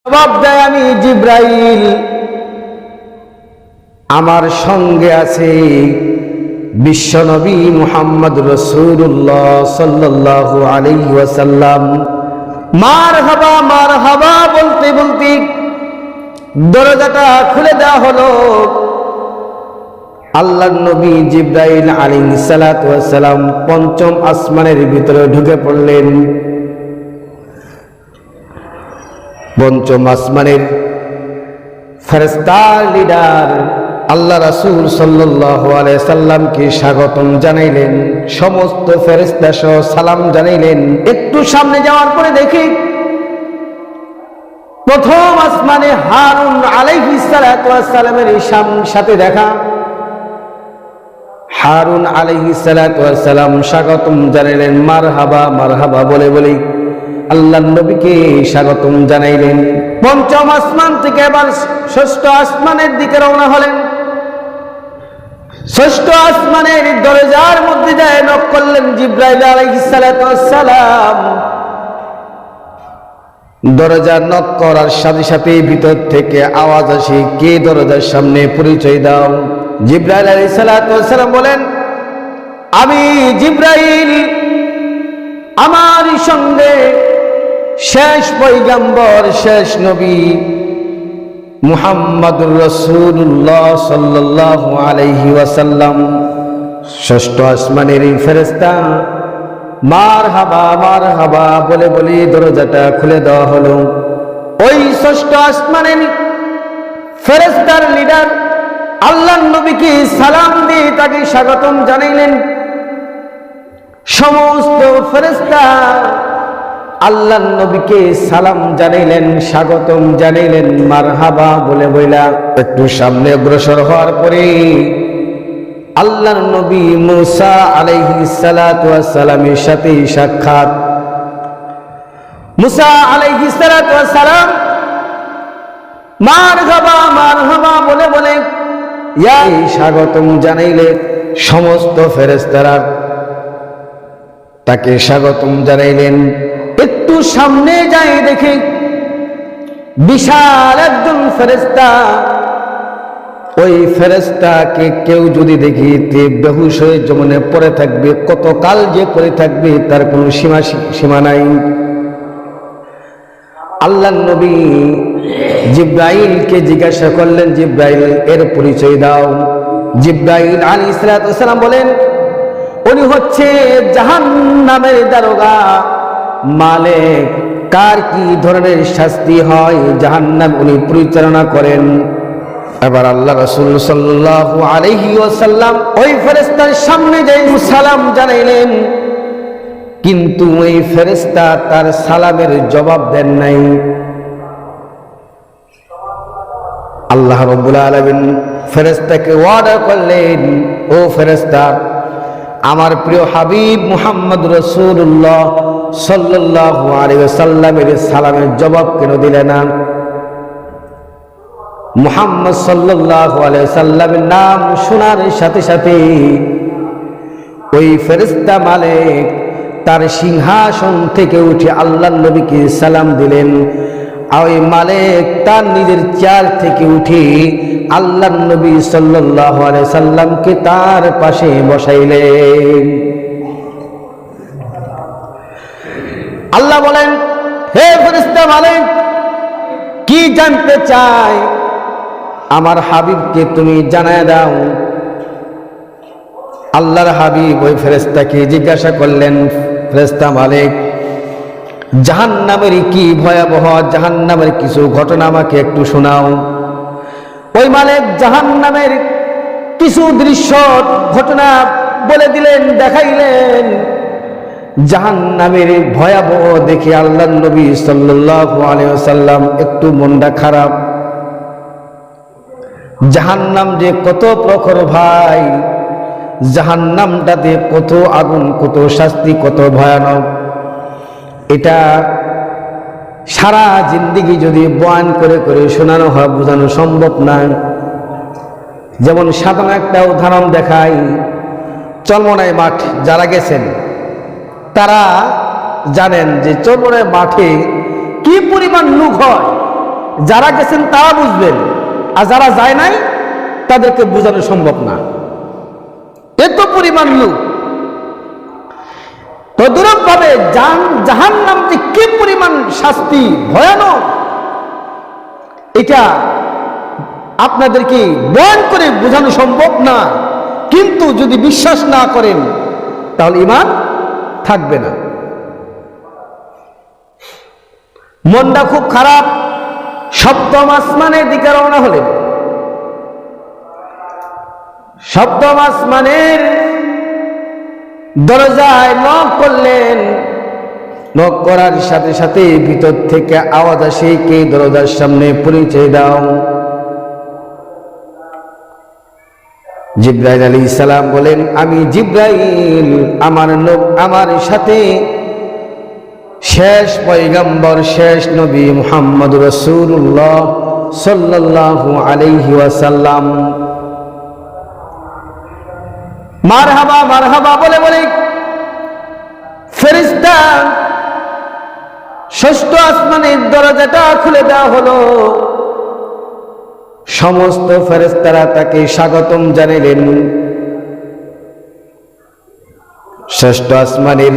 জবাব দেয়, আমি জিব্রাইল, আমার সঙ্গে আছে বিশ্বনবী মুহাম্মদ রাসূলুল্লাহ সাল্লাল্লাহু আলাইহি ওয়াসাল্লাম। মারহাবা মারহাবা বলতে বলতে দরজাটা খুলে দেওয়া হলো। আল্লাহর নবী জিব্রাইল আলাইহিস সালাতু ওয়াস সালাম পঞ্চম আসমানের ভিতরে ঢুকে পড়লেন। পঞ্চম আসমানের ফেরেশতার লিডার আল্লাহ রাসূল সাল্লাল্লাহু আলাইহি সাল্লামকে স্বাগতম জানাইলেন, সমস্ত ফেরেশতা সহ সালাম জানাইলেন। একটু সামনে যাওয়ার পরে দেখি প্রথম আসমানে হারুন আলাইহিস সালাতু ওয়াস সালামের সাথে দেখা। হারুন আলাইহিস সালাতু ওয়াস সালাম স্বাগতম জানাইলেন, মারহাবা মারহাবা বলে বলে আল্লাহর নবীকে স্বাগতম জানাইলেন। পঞ্চম আসমান থেকে এবার ষষ্ঠ আসমানের দিকে রওনা হলেন। ষষ্ঠ আসমানের দরজার মধ্যে যায় নক করলেন জিব্রাইল আলাইহিস সালাতু ওয়াস সালাম। দরজা নক করার সাথে সাথে ভিতর থেকে আওয়াজ আসে, কে দরজার সামনে, পরিচয় দাও। জিব্রাইল আলাইহিস সালাতু ওয়াস সালাম বলেন, আমি জিব্রাইল, আমার সঙ্গে শেষ পয়গম্বর শেষ নবী মুহাম্মদুর রাসূলুল্লাহ সাল্লাল্লাহু আলাইহি ওয়াসাল্লাম। ষষ্ঠ আসমানের ফেরেশতা মারহাবা মারহাবা বলে বলে দরজাটা খুলে দেওয়া হলো। ওই ষষ্ঠ আসমানের ফেরেশতার লিডার আল্লাহর নবীকে সালাম দিয়ে তাকে স্বাগতম জানাইলেন। সমস্ত ফেরেশতা আল্লাহর নবীকে সালাম জানাইলেন, স্বাগতম জানাইলেন, মারহাবা বলে বইলা একটু সামনে অগ্রসর হওয়ার পরে আল্লাহর নবী মুসা আলাইহিস সালাতু ওয়াস সালামের সাথে সাক্ষাৎ। মুসা আলাইহিস সালাতু ওয়াস সালাম মারহাবা মারহাবা বলে বলে স্বাগতম জানাইলেন। সমস্ত ফেরেশতারা তাকে স্বাগতম জানাইলেন। একটু সামনে যায় দেখে বিশাল একজন ফেরেশতা। ওই ফেরেশতাকে কেউ যদি দেখি বেহুশ হয়ে জমিনে পড়ে থাকবে, কতকাল যে পড়ে থাকবে তার কোনো সীমা নাই। আল্লাহর নবী জিব্রাইলকে জিজ্ঞাসা করলেন, জিব্রাইল এর পরিচয় দাও। জিব্রাইল আলাইহিস সালাতু ওয়াস সালাম বলেন, উনি হচ্ছে জাহান্নামের দারোগা, মালিক। কার কি ধরনের শাস্তি হয় জাহান্নাম উনি পরিচালনা করেন। এবার আল্লাহ রাসূল সাল্লাল্লাহু আলাইহি ওয়াসাল্লাম ওই ফেরেশতার সামনে যাই সালাম জানাইলেন, কিন্তু ওই ফেরেশতা তার সালামের জবাব দেন নাই। আল্লাহ রাব্বুল আলামিন ফেরেশতাকে ওয়াদা করলেন, ও ফেরেশতা, আমার প্রিয় হাবিব মুহাম্মদ রাসূলুল্লাহ সাল্লাল্লাহু আলাইহি ওয়াসাল্লামের সালামের জবাব কেন দিলে না? মুহাম্মদ সাল্লাল্লাহু আলাইহি ওয়াসাল্লামের নাম শোনার সাথে সাথে ওই ফেরেশতা মালিক তার সিংহাসন থেকে উঠে আল্লাহর নবীকে সালাম দিলেন। আর ওই মালিক তার নিজের চেয়ার থেকে উঠে আল্লাহর নবী সাল্লাল্লাহু আলাইহি সাল্লামকে তার পাশে বসাইলেন। আল্লাহ বলেন, হে ফেরেশতা মালিক, কি জানতে চাই আমার হাবিবকে তুমি জানায় দাও। আল্লাহর হাবিব ওই ফেরেশতাকে জিজ্ঞাসা করলেন, ফেরেশতা মালিক, জাহান্নামের কি ভয়াবহ, জাহান্নামের কিছু ঘটনা আমাকে একটু শোনাও। ওই মালিক জাহান্নামের কিছু দৃশ্য ঘটনা বলে দিলেন, দেখাইলেন। জাহান্নামের ভয়াবহ দেখে আল্লাহর নবী সাল্লাল্লাহু আলাইহি ওয়াসাল্লাম একটু মনটা খারাপ। জাহান্নাম যে কত প্রখর ভাই, জাহান্নামটাতে কত আগুন, কত শাস্তি, কত ভয়ানক, এটা সারা জিন্দেগি যদি বয়ান করে করে শোনানো হয় বোঝানো সম্ভব না। যেমন সাধারণ একটা উদাহরণ দেখাই, চরমনাই মাঠ যারা গেছেন তারা জানেন যে চরমনাই মাঠে কি পরিমাণ লোক হয়। যারা গেছেন তারা বুঝবেন, আর যারা যায় নাই তাদেরকে বোঝানো সম্ভব না। এত পরিমাণ লোক, তদ্রুপ ভাবে জাহান্নাম যে কি পরিমাণ শাস্তি ভয়ানক, এটা আপনাদেরকে বয়ান করে বোঝানো সম্ভব না। কিন্তু যদি বিশ্বাস না করেন তাহলে ঈমান থাকবে না। মনটা খুব খারাপ, সপ্তম আসমানের দিকে রওনা হলেন। সপ্তম আসমানের দরজায় নক করলেন। নক করার সাথে সাথে ভিতর থেকে আওয়াজ আসে, কে দরজার সামনে, পরিচয় দাও। জিবরাইল আলাইহিস সালাম বলেন, আমি জিবরাইল, আমার সাথে শেষ পয়গম্বর, শেষ নবী মুহাম্মদ রাসূলুল্লাহ সাল্লাল্লাহু আলাইহি ওয়াসাল্লাম। মারহাবা মারহাবা বলে বলে ফেরেশতা ষষ্ঠ আসমানের দরজাটা খুলে দেওয়া হলো। সমস্ত ফেরেশতারা তাকে স্বাগতম জানালেন। ষষ্ঠ আসমানের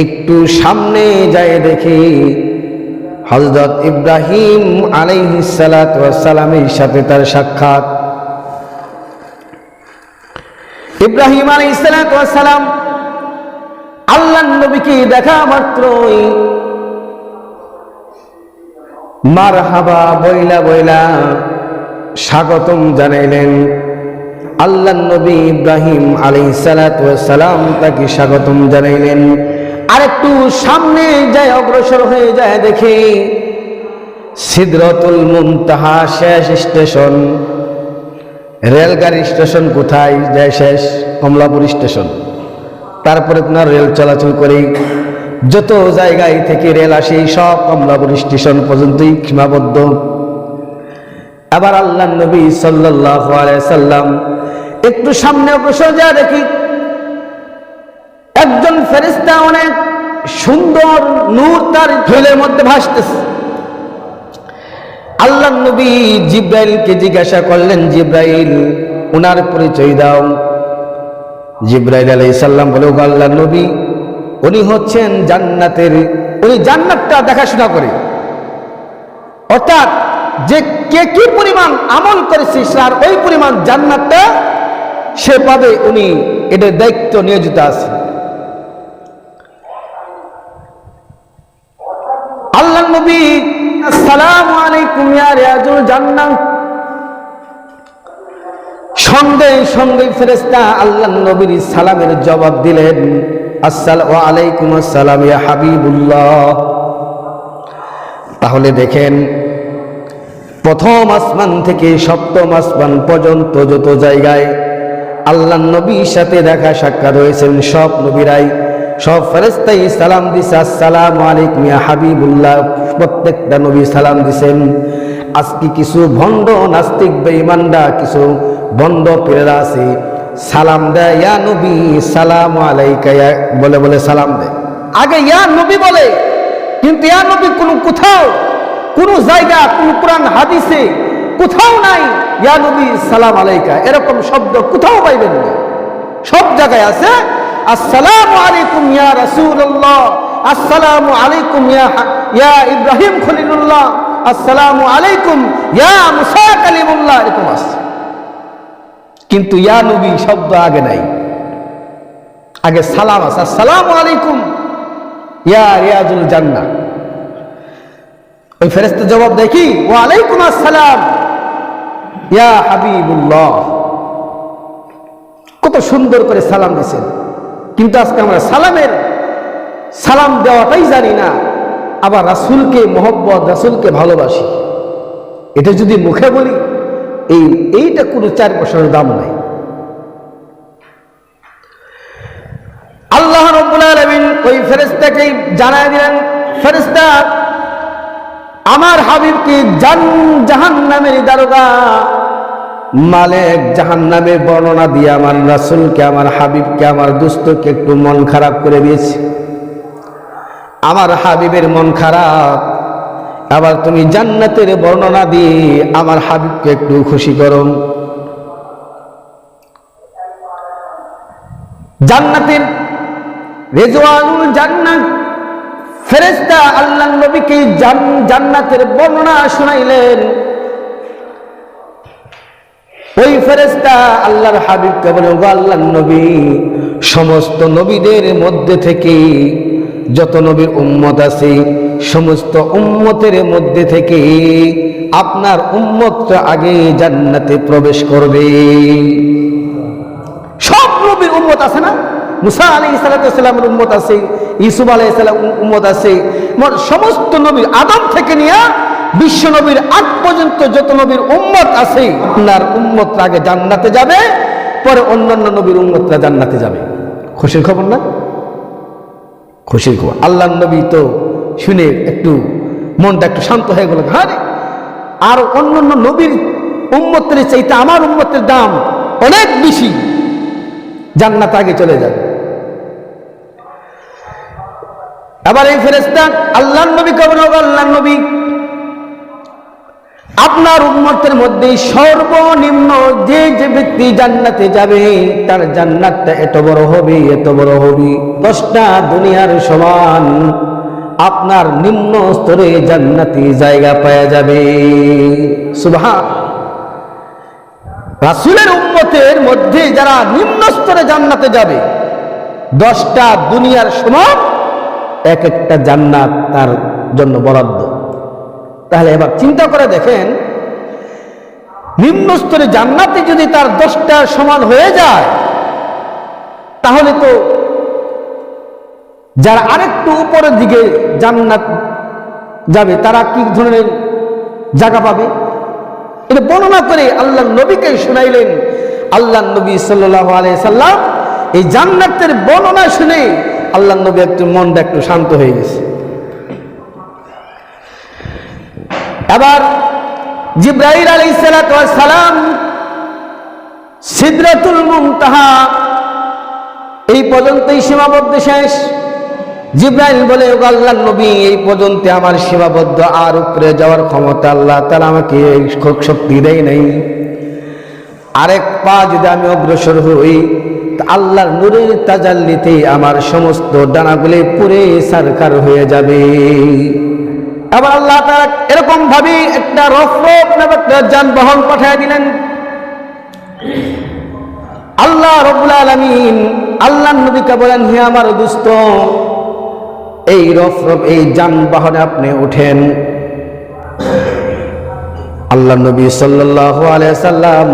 একটু সামনে যায় দেখি হযরত ইব্রাহিম আলাইহিস সালাতু ওয়াস সালামের সাথে তার সাক্ষাৎ। ইব্রাহিম আলাইহিস সালাতু ওয়াস সালাম আল্লাহর নবীকে দেখা মাত্রই মারহাবা বইলা বইলা স্বাগতম জানাইলেন। আল্লাহর নবী ইব্রাহিম আলাইহিস সালাতু ওয়াস সালাম তাকে স্বাগতম জানাইলেন। আরেকটু সামনে যায়, অগ্রসর হয়ে যায় দেখি সিদরাতুল মুনতাহা শেষ স্টেশন। রেলগাড়ি স্টেশন কোথায় যায়? শেষ কমলাপুর স্টেশন। তারপরে আপনার রেল চলাচল করে যত জায়গায় থেকে রেল আসে সব কমলাপুর স্টেশন পর্যন্তই সীমাবদ্ধ। আবার আল্লাহর নবী সাল্লাল্লাহু আলাইহি সাল্লাম একটু সামনে অগ্রসর যায় দেখি একজন ফেরেশতা অনেক সুন্দর নূর তার ঢোলের মধ্যে ভাসতেছে। আল্লাহর নবী জিবরাইলকে জিজ্ঞাসা করলেন, জিবরাইল, উনার পরিচয় দাও। জিবরাইল আলাইহিস সালাম বলে, ও আল্লাহর নবী, উনি হচ্ছেন জান্নাতের, উনি জান্নাতটা দেখাশোনা করে, অর্থাৎ যে কে কি পরিমাণ আমল করেছে আর ওই পরিমাণ জান্নাতটা সে পাবে, উনি এটার দায়িত্ব নিয়োজিত আছে। আল্লাহর নবী আসসালামু আলাইকুম ইয়া রিয়াজুল জান্নাহ, সঙ্গে সঙ্গে ফেরেশতা আল্লাহর নবীর সালামের জবাব দিলেন, আসসালামু আলাইকুম আসসালাম ইয়া হাবিবুল্লাহ। তাহলে দেখেন প্রথম আসমান থেকে সপ্তম আসমান পর্যন্ত যত জায়গায় আল্লাহর নবীর সাথে দেখা সাক্ষাৎ হয়েছেন সব নবীরাই, সব ফেরেশতাই সালাম দিছে, আসসালামু আলাইকুম ইয়া হাবিবুল্লাহ। প্রত্যেকটা নবী সালাম দিছেন। আজকে কিছু ভণ্ড নাস্তিক বেঈমানরা, কিছু ভণ্ড পীরেরা আছে, সালাম দেয় ইয়া নবী সালামু আলাইকা বলে বলে সালাম দেয়। আগে ইয়া নবী বলে, কিন্তু ইয়া নবী কোথাও কোনো জায়গা, কোন কোরআন হাদিসে কোথাও নাই ইয়া নবী সালাম আলাইকা এরকম শব্দ কোথাও পাইবেন না। সব জায়গায় আছে আসসালামু আলাইকুম ইয়া রাসূলুল্লাহ, আসসালামু আলাইকুম ইয়া ইব্রাহিম খলিলুল্লাহ, আসসালামু আলাইকুম ইয়া মুসা কালিমুল্লাহ, এরকম আছে। কিন্তু ইয়া নবী শব্দ আগে নাই, আগে সালাম আছে, আসসালামু আলাইকুম ইয়া রিয়াজুল জান্নাহ। ওই ফেরেশতা জবাব দেয় কি, ওয়া আলাইকুম আসসালাম ইয়া হাবিবুল্লাহ। কত সুন্দর করে সালাম দিয়েছেন। কিন্তু আজকে আমরা সালাম দেওয়াটাই জানি না, আবার রাসূলকে মহব্বত, রাসূলকে ভালোবাসি, এটা যদি মুখে বলি এইটা কোনো 4 পয়সার দাম নাই। আল্লাহ রাব্বুল আলামিন ওই ফেরেশতাকে জানায় দিলেন, ফেরেশতা আমার হাবিবকে জাহান্নামের দারোগা মালিক জাহান্নামের বর্ণনা দিয়ে আমার রাসূলকে, আমার হাবিবকে, আমার দোস্তকে একটু মন খারাপ করে দিয়েছে। আমার হাবিবের মন খারাপ, আবার তুমি জান্নাতের বর্ণনা দিয়ে আমার হাবিবকে একটু খুশি করো। জান্নাতের রিজওয়ানুল জান্নাত ফেরেশতা আল্লাহর নবীকে জান্নাতের বর্ণনা শোনাইলেন। ওই ফেরেশতা আল্লাহর হাবিবকে বলে, ও আল্লাহর নবী, সমস্ত নবীদের মধ্যে থেকে যত নবীর উম্মত আছে সমস্ত উম্মতের মধ্যে থেকে আপনার উম্মতটা আগে জান্নাতে প্রবেশ করবে। সব নবীর উম্মত আছে না, মুসা আলাইহিস সালামের উম্মত আছে, ইউসুফ আলাইহিস সালাম উম্মত আছে, সমস্ত নবীর আদম থেকে নিয়ে বিশ্ব নবীর আগ পর্যন্ত যত নবীর উম্মত আছে আপনার উম্মতরা আগে জান্নাতে যাবে, পরে অন্যান্য নবীর উম্মতরা জান্নাতে যাবে। খুশির খবর না? খুশির খবর। আল্লাহর নবী তো শুনে একটু মনটা একটু শান্ত হয়ে গেল। হ্যাঁ, আর অন্যান্য নবীর উম্মতের চাইতে আমার উম্মতের দাম অনেক বেশি, জান্নাত আগে চলে যাবে। আবার এই ফেরেশতা আল্লাহর নবী কবর, আল্লাহর নবী, আপনার উম্মতের মধ্যে সর্বনিম্ন যে যে ব্যক্তি জান্নাতে যাবে তার জান্নাতটা এত বড় হবে, এত বড় হবে, 10টা দুনিয়ার সমান আপনার নিম্ন স্তরে জান্নাতি জায়গা পাওয়া যাবে। সুবহান। রাসূলের উম্মতের মধ্যে যারা নিম্ন স্তরে জান্নাতে যাবে 10টা দুনিয়ার সমান এক একটা জান্নাত তার জন্য বরাদ্দ। তাহলে এবার চিন্তা করে দেখেন, নিম্ন স্তরে জান্নাতে যদি তার 10টা সমান হয়ে যায়, তাহলে তো যারা আরেকটু উপরের দিকে জান্নাত যাবে তারা কি ধরনের জায়গা পাবে? এটা বর্ণনা করে আল্লাহর নবীকে শোনাইলেন। আল্লাহর নবী সাল্লাল্লাহু আলাইহি সাল্লাম এই জান্নাতের বর্ণনা শুনে আল্লাহর নবী একটু মনটা একটু শান্ত হয়ে গেছে। আবার জিবরাইল আলাইহিস সালাতু ওয়াস সালাম সিদরাতুল মুনতাহা এই পর্যন্তই সীমাবদ্ধ শেষ। জিবরাইল বলে, ও আল্লাহর নবী, এই পর্যন্ত আমার সীমাবদ্ধ, আর উপরে যাওয়ার ক্ষমতা আল্লাহ তাআলা আমাকে শক্তি দেয় নাই। আরেক পা যদি আমি অগ্রসর হই, আল্লাহর নূরের তাজাল্লিতে আমার সমস্ত ডানাগুলি পুরে সারকার হয়ে যাবে। আবার আল্লাহ তাআলা এরকম ভাবে একটা রফরফ নামে একটা যানবাহন পাঠিয়ে দিলেন। আল্লাহ রাব্বুল আলামিন আল্লাহর নবীকে বলেন, হে আমার দোস্ত, এই রফরফ এই যানবাহনে আপনি উঠেন। আল্লাহর নবী সাল্লাল্লাহু আলাইহি সাল্লাম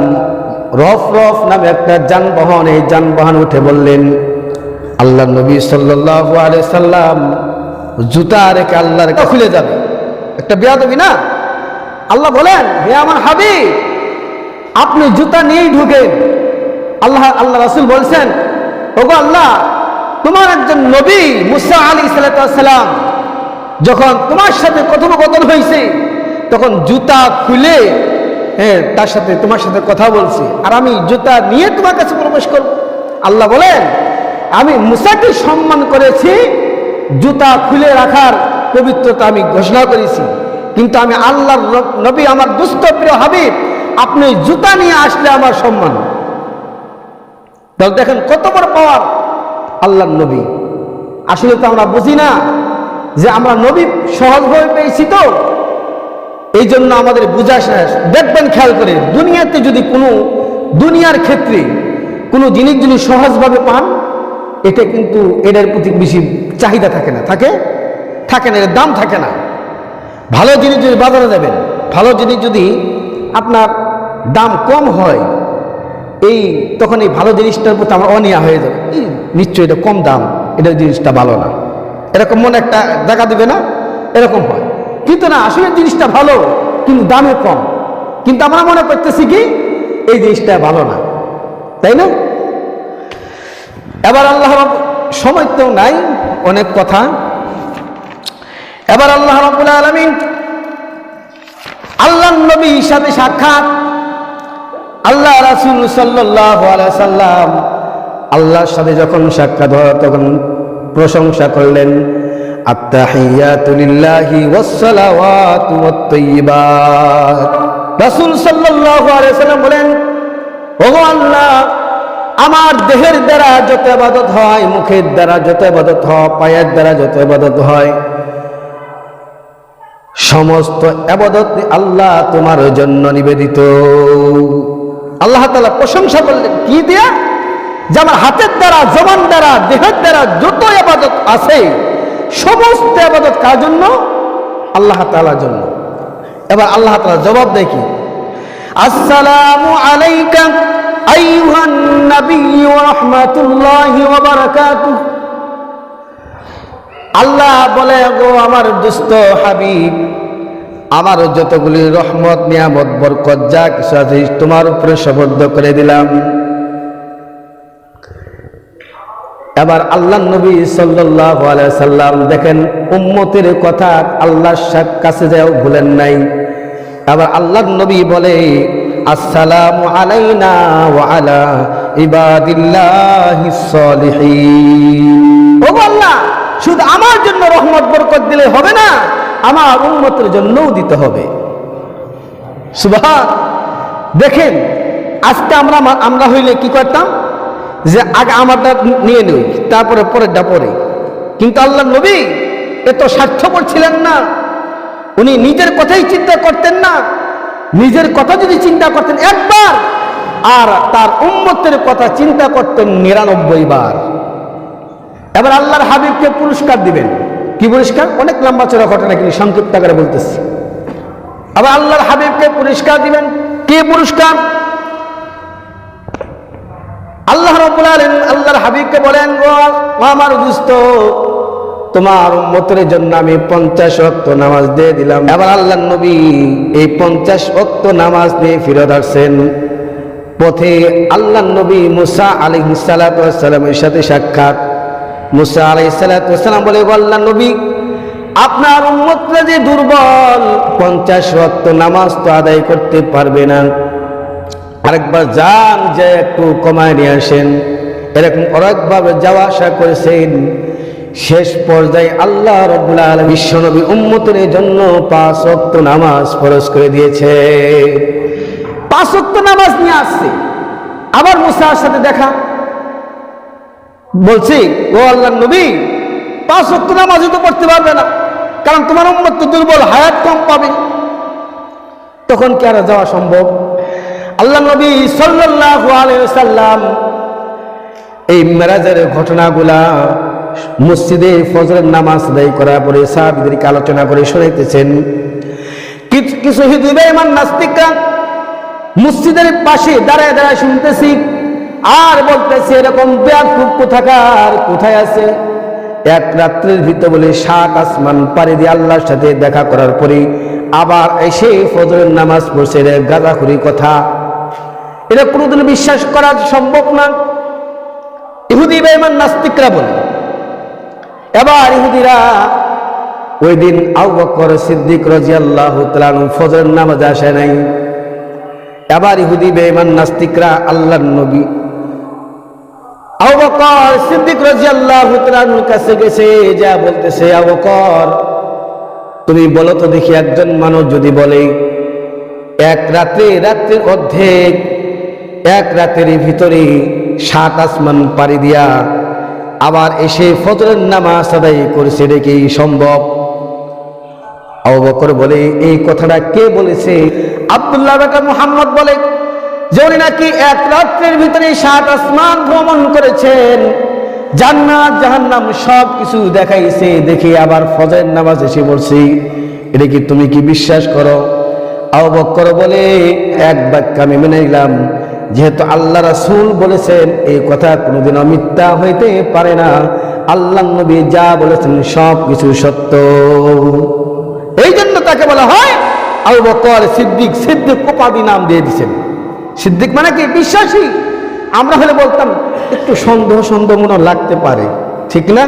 রফরফ নামে একটা যানবাহন, এই যানবাহন উঠে বললেন। আল্লাহর নবী সাল্লাল্লাহু আলাইহি সাল্লাম জুতা রেখে আল্লাহর খুলে যাবে, একটা বেয়াদবি না? আল্লাহ বলেন, হে আমার হাবিব, আপনি জুতা নিয়েই ঢুকেন। আল্লাহ রাসূল বলছেন, ওগো আল্লাহ, তোমার একজন নবী মুসা আলাইহিস সালাম যখন তোমার সাথে কথোপকথন হয়েছে তখন জুতা খুলে তার সাথে তোমার সাথে কথা বলছি, আর আমি জুতা নিয়ে তোমার কাছে প্রবেশ করব। আল্লাহ বলেন, আমি মুসাকে সম্মান করেছি, জুতা খুলে রাখার পবিত্রতা আমি ঘোষণা করেছি, কিন্তু আমি আল্লাহর নবী, আমার দুস্থ প্রিয় হাবিব, আপনি জুতা নিয়ে আসলে আমার সম্মান। তাহলে দেখেন কত বড় পাওয়ার আল্লাহর নবী। আসলে তো আমরা বুঝি না যে আমরা নবী সহজভাবে পেয়েছি, তো এই জন্য আমাদের বোঝা শেষ। দেখবেন খেয়াল করে, দুনিয়াতে যদি কোনো দুনিয়ার ক্ষেত্রে কোনো জিনিস যদি সহজভাবে পান, এটা কিন্তু এটার প্রতি বেশি চাহিদা থাকে না, থাকে না, এর দাম থাকে না। ভালো জিনিস যদি বাজারে যাবেন, ভালো জিনিস যদি আপনার দাম কম হয়, তখন এই ভালো জিনিসটার প্রতি আমার অনীহা হয়ে যাবে। নিশ্চয়ই এটা কম দাম, এটার জিনিসটা ভালো না, এরকম মনে একটা দেখা দিবে না, এরকম হয়। কিন্তু না, আসলে জিনিসটা ভালো কিন্তু দামে কম, কিন্তু আমরা মনে করতেছি কি এই জিনিসটা ভালো না, তাই না? এবার আল্লাহ, সময় তো নাই, অনেক কথা। এবার আল্লাহ রাব্বুল আলামিন আল্লাহর নবীর সাথে সাক্ষাৎ। আল্লাহ রাসূল সাল্লাল্লাহু আলাইহি সাল্লাম আল্লাহর সাথে যখন সাক্ষাৎ হয় তখন প্রশংসা করলেন, আত্তাহিয়াতু লিল্লাহি ওয়াসসালাওয়াতু ওয়াত-তাইয়্যিবাত। রাসূল সাল্লাল্লাহু আলাইহি ওয়াসাল্লাম বলেন, ওগো আল্লাহ, আমার দেহের দ্বারা যত ইবাদত হয়, মুখের দ্বারা যত ইবাদত হয়, পায়ের দ্বারা যত ইবাদত হয়, সমস্ত ইবাদত আল্লাহ তোমার জন্য নিবেদিত। আল্লাহ তাআলা প্রশংসা করলেন কি দিয়া? যে আমার হাতের দ্বারা, জবান দ্বারা, দেহের দ্বারা যত ইবাদত আছে সমস্ত ইবাদত কার জন্য? আল্লাহ তাআলার জন্য। এবার আল্লাহ তাআলা জবাব দেয় কি? আসসালামু আলাইকা আইয়ুহান নাবিয়্যু ওয়া রাহমাতুল্লাহি ওয়া বারাকাতুহু। আল্লাহ বলে, গো আমার দুস্থ হাবিব, আমার যতগুলি রহমত, নিয়ামত, বরকত যা কিছু আছে তোমার উপরে সুবদ্ধ করে দিলাম। এবার আল্লাহ নবী সাল্লাল্লাহু আলাইহি সাল্লাম দেখেন উম্মতের কথা আল্লাহর কাছে যাও ভুলেন নাই। এবার আল্লাহ নবী বলে, আসসালামু আলাইনা ওয়া আলা ইবাদিল্লাহিস সালিহিন। ও আল্লাহ, শুধু আমার জন্য রহমত বরকত দিলে হবে না, আমার উম্মতের জন্যও দিতে হবে। সুবহান। দেখেন আজকে আমরা হইলে কি করতাম? যে আগে আমারটা নিয়ে নেই, তারপরে পরেরটা পরে। কিন্তু আল্লাহ নবী এত স্বার্থপর ছিলেন না। উনি নিজের কথাই চিন্তা করতেন না। নিজের কথা যদি চিন্তা করতেন একবার, আর তার উম্মতের কথা চিন্তা করতেন ৯৯ বার। এবার আল্লাহর হাবিবকে পুরস্কার দিবেন। কি পুরস্কার? অনেক লম্বা চড়া ঘটনা, কিন্তু সংক্ষিপ্ত আকারে বলতেছি। আবার আল্লাহর হাবিবকে পুরস্কার দিবেন। কি পুরস্কার? আল্লাহ রাব্বুল আলামিন আল্লাহর হাবিবকে বলেন, ও আমার দোস্ত, তোমার উম্মতের জন্য আমি ৫০ ওয়াক্ত নামাজ দিয়ে দিলাম। এবার আল্লাহর নবী এই ৫০ ওয়াক্ত নামাজ দিয়ে ফিরত আসছেন। পথে আল্লাহর নবী মুসা আলাইহিস সালাতু ওয়াস সালামের সাথে সাক্ষাৎ। মুসা আলাইহিস সালাতু ওয়াস সালাম বলে, আল্লাহর নবী, আপনার উম্মতরা যে দুর্বল, ৫০ ওয়াক্ত নামাজ তো আদায় করতে পারবে না, আরেকবার যান, যে একটু কমায় নিয়ে আসেন। এরকম অনেকভাবে যাওয়া আসা করেছেন। শেষ পর্যায়ে আল্লাহ রাব্বুল আলামিন বিশ্বনবী উম্মতের জন্য ৫ ওয়াক্ত নামাজ ফরজ করে দিয়েছে। ৫ ওয়াক্ত নামাজ নিয়ে আসছে। আবার মুসার সাথে দেখা, বলছি, ও আল্লাহর নবী, ৫ ওয়াক্ত নামাজই তো পড়তে পারবে না, কারণ তোমার উম্মত তো দুর্বল, হায়াত কম পাবে। তখন কি আর যাওয়া সম্ভব? আল্লাহ নবী সাল্লাল্লাহু আলাইহি ওয়াসাল্লাম এই মেরাজের ঘটনাগুলা মসজিদে ফজরের নামাজ আদায় করার পরে সাহাবীদেরকে আলোচনা করে শোনাইতেছেন। কিছু হিন্দু বেঈমান নাস্তিকরা মসজিদের পাশে দাঁড়ায় দাঁড়ায় শুনতেছি আর বলতেছে, এরকম বেয়াকুব কোথাকার কোথায় আছে? এক রাত্রের ভিতর বলে ৭ আসমান পাড়ি দিয়ে আল্লাহর সাথে দেখা করার পরে আবার এসে ফজরের নামাজ পড়ছে। রে গাঁজাখুরি কথা, এটা কোনোদিন বিশ্বাস করা সম্ভব না। ইহুদি বেঈমান নাস্তিকরা বলে। এবার ইহুদিরা ওই দিন আবু বকর সিদ্দিক রাদিয়াল্লাহু তাআলা আনহু ফজরের নামাজে আসে নাই। এবার ইহুদি বেঈমান নাস্তিকরা আল্লাহর নবী আবু বকর সিদ্দিক রাদিয়াল্লাহু তাআলা আনহুর কাছে গেছে, যা বলতেছে, আবু বকর, তুমি বলো তো দেখি, একজন মানুষ যদি বলে এক রাত্রের অর্ধেক, এক রাতের ভিতরে ৭ আসমান পাড়ি দিয়া আবার এসে ফজরের নামাজ আদায় করেছে, এটা কি সম্ভব? আবু বকর বলে, এই কথাটা কে বলেছে? আব্দুল্লাহ বিন মুহাম্মদ বলে যে উনি নাকি এক রাত্রের ভিতরে ৭ আসমান ভ্রমণ করেছেন, জান্নাত জাহান্নাম সব কিছু দেখাইছে, দেখে আবার ফজরের নামাজ এসে বলছি। এটা কি তুমি কি বিশ্বাস করো? আবু বকর বলে, এক বাক্যে আমি মেনে নিলাম, যেহেতু আল্লাহ রাসূল বলেছেন এই কথা কোনোদিনও মিথ্যা হইতে পারে না। আল্লাহর নবী যা বলেছেন সব কিছু সত্য। এই জন্য তাকে বলা হয় আবু বকর সিদ্দিক। সিদ্দিক উপাধি নাম দিয়ে দিয়েছেন। সিদ্দিক মানে কি? বিশ্বাসী। আমরা হলে বলতাম একটু সন্দেহ মনে লাগতে পারে, ঠিক না?